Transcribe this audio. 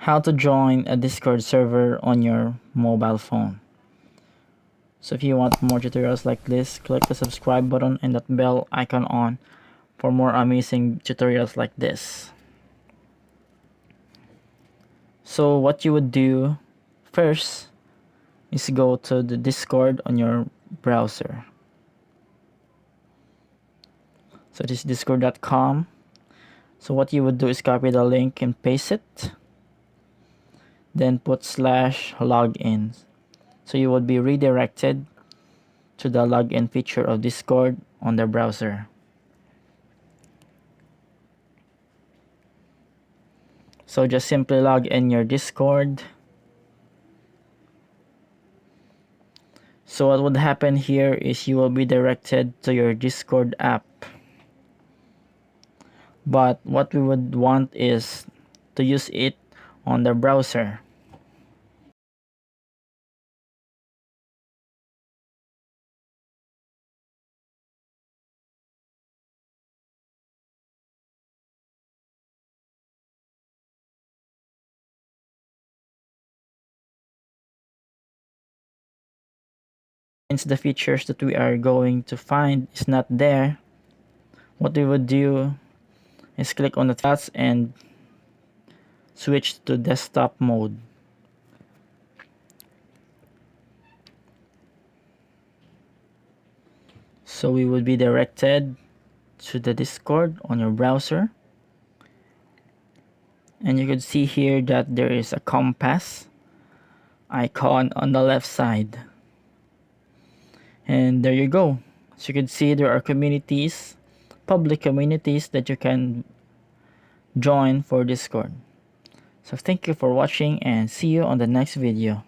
how to join a Discord server on your mobile phone. So if you want more tutorials like this, click the subscribe button and that bell icon on for more amazing tutorials like this. So what you would do first is go to the Discord on your browser. So this is discord.com. So what you would do is copy the link and paste it. Then put /login. So you would be redirected to the login feature of Discord on the browser. So just simply log in your Discord. So what would happen here is you will be directed to your Discord app. But what we would want is to use it on the browser. Since the features that we are going to find is not there, what we would do is click on the dots and switch to desktop mode. So we would be directed to the Discord on your browser. And you could see here that there is a compass icon on the left side. And there you go. As you can see, there are communities, public communities that you can join for Discord. So thank you for watching and see you on the next video.